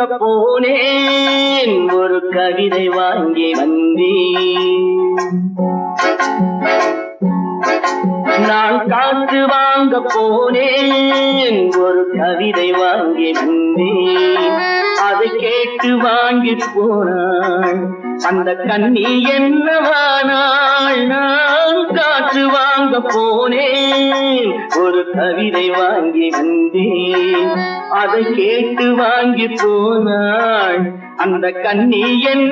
வாங்க போனேன் ஒரு கவிதை வாங்கி வந்தேன். நான் காற்று வாங்க போனேன் ஒரு கவிதை வாங்கி வந்தேன். அதை கேட்டு வாங்கி போனாள் அந்த கண்ணி என்னவானாள். நான் காற்று வாங்க போனேன் ஒரு கவிதை வாங்கி வந்தேன். அதை கேட்டு வாங்கி போனாள் அந்த கண்ணி என்ன